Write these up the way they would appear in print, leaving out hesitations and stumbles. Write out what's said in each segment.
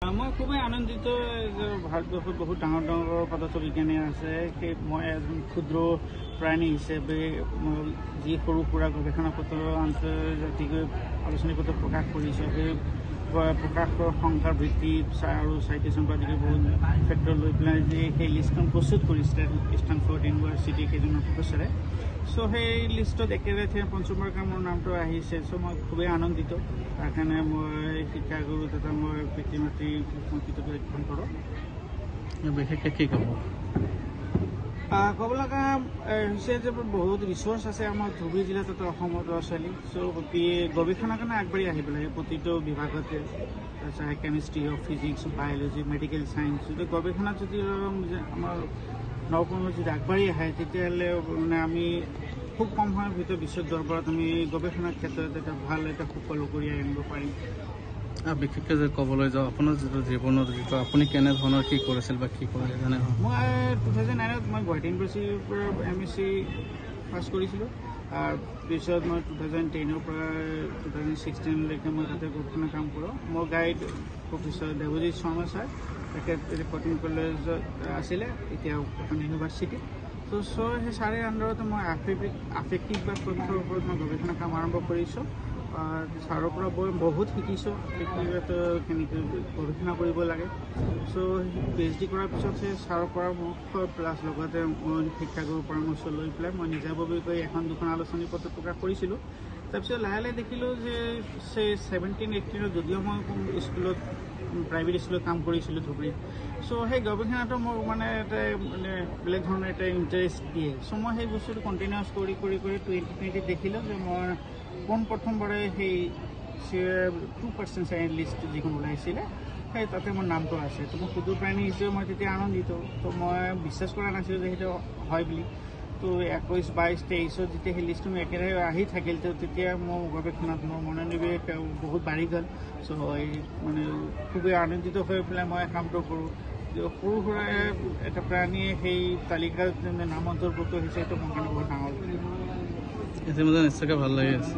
মই খুবেই আনন্দিত যে ভাৰতবৰ্ষত বহুত ডাঙৰ ডাঙৰ পদাৰ্থ বিজ্ঞানী আছে। সেই মই এজন ক্ষুদ্ৰ প্ৰাণী হিচাপে যি সৰু সুৰা গৱেষণা পত্ৰ আন্তৰ্জাতিক আলোচনী পত্ৰ প্ৰকাশ কৰিছোঁ, সেই প্ৰকাশৰ সংখ্যাৰ বৃদ্ধি আৰু চাইটেশ্যন পৰা আদি বহুত ক্ষেত্ৰত লৈ পেলাই যে সেই লিষ্টখন প্ৰস্তুত কৰিছিলে ষ্টেনফৰ্ড ইউনিভাৰ্চিটি কেইজনৰ প্ৰফেচাৰে। চ' সেই লিষ্টত একেবাৰে পঞ্চমবাৰৰ কাৰণে মোৰ নামটো আহিছে। চ' মই খুবেই আনন্দিত। তাৰ কাৰণে মই শিক্ষাগুৰু তথা মই পিতৃ মাতৃ কৃতজ্ঞতা জ্ঞাপন কৰোঁ। বিশেষকৈ কি ক'ব? ক'ব লগা হৈছে যে বহুত ৰিচোৰ্চ আছে আমাৰ ধুবুৰী জিলা তথা অসমৰ ল'ৰা ছোৱালী। চ' গৱেষণাৰ কাৰণে আগবাঢ়ি আহিব লাগে প্ৰতিটো বিভাগতে, চাহে কেমিষ্ট্ৰি হওক, ফিজিক্স, বায়'লজি, মেডিকেল চায়েন্স। যদি গৱেষণাত যদি আমাৰ নৱপ্ৰজন্ম যদি আগবাঢ়ি আহে, তেতিয়াহ'লে মানে আমি খুব কম সময়ৰ ভিতৰত বিশ্বৰ দৰবাৰত আমি গৱেষণাৰ ক্ষেত্ৰত এটা ভাল এটা সুফল কঢ়িয়াই আনিব পাৰিম। বিশেষকৈ যে ক'বলৈ যাওঁ, আপোনাৰ যিটো জীৱনত যিটো আপুনি কেনেধৰণৰ কি কৰিছিল বা কি কৰিছিল জানে? মই 2009 মই গুৱাহাটী ইউনিভাৰ্চিটিৰ পৰা MSc পাছ কৰিছিলোঁ। তাৰপিছত মই 2010 পৰা 2016লৈকে মই তাতে গৱেষণা কাম কৰোঁ। মোৰ guide professor Debajit Sharma sir, তেখেত কটন কলেজত আছিলে, এতিয়া কটন ইউনিভাৰ্চিটি। ত' সেই ছাৰে আণ্ডাৰতে মই আফেক্টিভ বা তথ্যৰ ওপৰত মই গৱেষণা কাম আৰম্ভ কৰিছোঁ। ছাৰৰ পৰা মই বহুত শিকিছোঁ আফেক্টিভত কেনেকৈ গৱেষণা কৰিব লাগে। চ' PhD কৰাৰ পিছত সেই ছাৰৰ পৰামৰ্শ প্লাছ লগতে মই শিক্ষাগুৰুৰ পৰামৰ্শ লৈ পেলাই মই নিজাববীয়াকৈ এখন দুখন আলোচনী পত্ৰ প্ৰকাশ কৰিছিলোঁ। তাৰপিছত লাহে লাহে দেখিলোঁ যে 17-18 যদিও মই স্কুলত প্ৰাইভেট স্কুলত কাম কৰিছিলোঁ ধুবুৰীত। চ' সেই গৱেষণাটো মোৰ মানে এটা মানে বেলেগ ধৰণৰ এটা ইণ্টাৰেষ্ট দিয়ে। চ' মই সেই বস্তুটো কণ্টিনিউৱাছ কৰি 2020 দেখিলোঁ যে মই প্ৰথমবাৰে সেই 2% চাইন লিষ্ট যিখন ওলাইছিলে, সেই তাতে মোৰ নামটো আছে। ত' মই ক্ষুদ্ৰ প্ৰাণী হিচাপে মই তেতিয়া আনন্দিত। ত' মই বিশ্বাস কৰা নাছিলোঁ যে সেইটো হয় বুলি। ত' 21, 22, 23 যেতিয়া সেই লিষ্টটো একেবাৰে আহি থাকিল, তেতিয়া মোৰ গৱেষণাত মোৰ মনোনিৱেশ বহুত বাঢ়ি গ'ল। চ' মানে খুবেই আনন্দিত হৈ পেলাই মই কামটো কৰোঁ। সৰু সুৰা এটা প্ৰাণীয়ে সেই তালিকাত নাম অন্তৰ্ভুক্ত হৈছে, সেইটো মোৰ কাৰণে বহুত ডাঙৰ। ইতিমধ্যে নিশ্চয়কৈ ভাল লাগি আছে।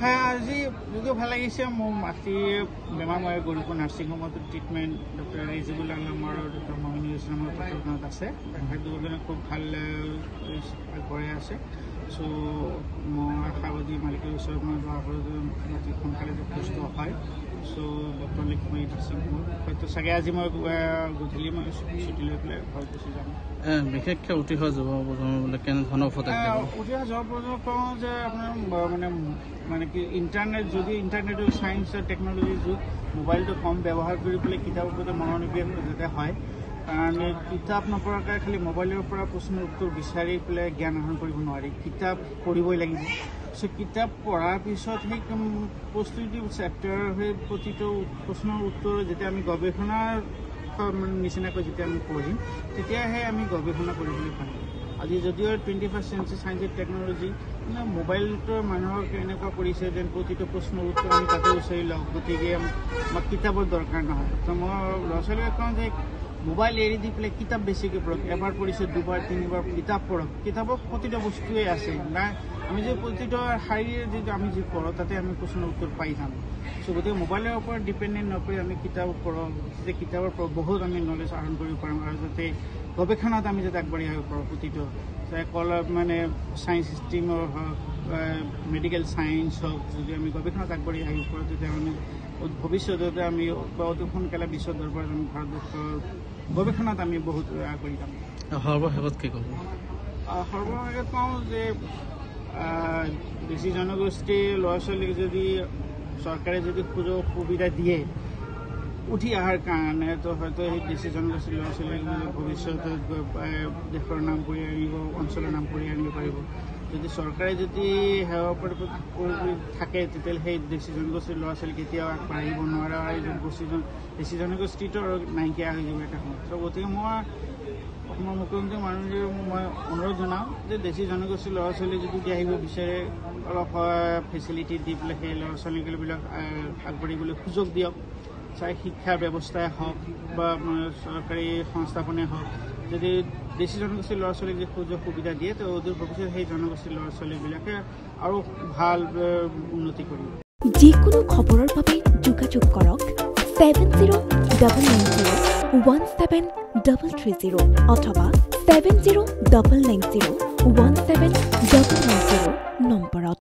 আজি যদিও ভাল লাগিছে, মোৰ মাতৃৰ বেমাৰ মই গৌৰীপুৰ নাৰ্ছিং হোমত ট্ৰিটমেণ্ট ডক্টৰ ৰিজিবুল আলম আৰু ডক্টৰ মমিনুল ইছলামৰ তত্ত্বাৱধানত আছে। সেই দুজনে খুব ভাল আগবঢ়াই আছে। চ' মই আশাবাদী মালিকৰ ওচৰত মই দোৱা কৰোঁ যে মাতৃ সোনকালে যে সুস্থ হয়। চ' ডক্টৰ লিখময়ী নাৰ্ছিং হোমত হয়তো চাগে আজি মই গধূলি মই ছুটি লৈ পেলাই ঘৰত গুচি যাম। বিশেষকৈ উঠি অহা যুৱ প্ৰজন্মবিলাক কেনেধৰণৰ উপদেশ দিব? উঠি অহা যুৱ প্ৰজন্মক কওঁ যে আপোনাৰ মানে কি ইণ্টাৰনেটৰ চায়েন্স আৰু টেকন'লজিৰ যুগ, মোবাইলটো কম ব্যৱহাৰ কৰি পেলাই কিতাপৰ প্ৰতি মনোনিৱেশ যাতে হয়। কাৰণ কিতাপ নপঢ়াকৈ খালি মোবাইলৰ পৰা প্ৰশ্নৰ উত্তৰ বিচাৰি পেলাই জ্ঞান আহৰণ কৰিব নোৱাৰি। কিতাপ পঢ়িবই লাগিব। চ' কিতাপ পঢ়াৰ পিছত সেই প্ৰস্তুতি চেপ্টাৰ সেই প্ৰতিটো প্ৰশ্নৰ উত্তৰ যেতিয়া আমি গৱেষণাৰ নিচিনাকৈ যেতিয়া আমি পঢ়িম, তেতিয়াহে আমি গৱেষণা কৰিবলৈ পাৰিম। আজি যদিও 21st century science and technology, মানে মোবাইলটো মানুহক এনেকুৱা কৰিছে যেন প্ৰতিটো প্ৰশ্নৰ উত্তৰ আমি তাতে বিচাৰি লওঁ। গতিকে আমাক কিতাপৰ দৰকাৰ নহয়। ত' মই ল'ৰা ছোৱালীক কওঁ যে মোবাইল এৰি দি পেলাই কিতাপ বেছিকৈ পঢ়ক। এবাৰ পঢ়িছে 2বাৰ 3বাৰ কিতাপ পঢ়ক। কিতাপত প্ৰতিটো বস্তুৱেই আছে না, আমি যে প্ৰতিটো শাৰীৰে যদি আমি যি পঢ়োঁ, তাতে আমি প্ৰশ্নৰ উত্তৰ পাই যাম। চ' গতিকে মোবাইলৰ ওপৰত ডিপেণ্ডেণ্ট নকৰি আমি কিতাপ পঢ়োঁ, যে কিতাপৰ পৰা বহুত আমি নলেজ আহৰণ কৰিব পাৰোঁ। আৰু যাতে গৱেষণাত আমি যাতে আগবাঢ়ি আহিব পাৰোঁ প্ৰতিটো মানে চায়েন্স ষ্ট্ৰীমৰ হওক, মেডিকেল চায়েন্স হওক, যদি আমি গৱেষণাত আগবাঢ়ি আহিব পাৰোঁ, তেতিয়া মানে ভৱিষ্যততে আমি অতি সোনকালে বিশ্ব দৰবাৰত আমি ভাৰতবৰ্ষৰ গৱেষণাত আমি বহুত আগবাঢ়ি যাম। সৰ্বশেষত কি ক'ব? সৰ্বশেষত কওঁ যে বেছি জনগোষ্ঠীৰ ল'ৰা ছোৱালীক যদি চৰকাৰে যদি সুযোগ সুবিধা দিয়ে উঠি অহাৰ কাৰণে, তো হয়তো সেই বেছি জনগোষ্ঠীৰ ল'ৰা ছোৱালীক ভৱিষ্যতত দেশৰ নাম কঢ়িয়াই আনিব, অঞ্চলৰ নাম কঢ়িয়াই আনিব পাৰিব। যদি চৰকাৰে যদি সেৱা কৰি থাকে, তেতিয়াহ'লে সেই বেছি জনগোষ্ঠীৰ ল'ৰা ছোৱালী কেতিয়াও আগবাঢ়িব নোৱাৰে। আৰু বেছি জনগোষ্ঠীটো নাইকিয়া হৈ যাব এটা সময়ত। ত' গতিকে মই অসমৰ মুখ্যমন্ত্ৰী মাননীয় মই অনুৰোধ জনাওঁ যে বেছি জনগোষ্ঠীৰ ল'ৰা ছোৱালী যদি আহিব বিচাৰে, অলপ ফেচিলিটি দি পেলাই সেই ল'ৰা ছোৱালীবিলাক আগবাঢ়িবলৈ সুযোগ দিয়ক। চাই শিক্ষা ব্যৱস্থাই হওক বা চৰকাৰী সংস্থাপনে হওক, যদি বেছি জনগোষ্ঠীৰ ল'ৰা ছোৱালীক যে সুযোগ সুবিধা দিয়ে, তো অদূৰ ভৱিষ্যতে সেই জনগোষ্ঠীৰ ল'ৰা ছোৱালীবিলাকে আৰু ভাল উন্নতি কৰিব। যিকোনো খবৰৰ বাবে যোগাযোগ কৰক 7099017330 অথবা 7099017990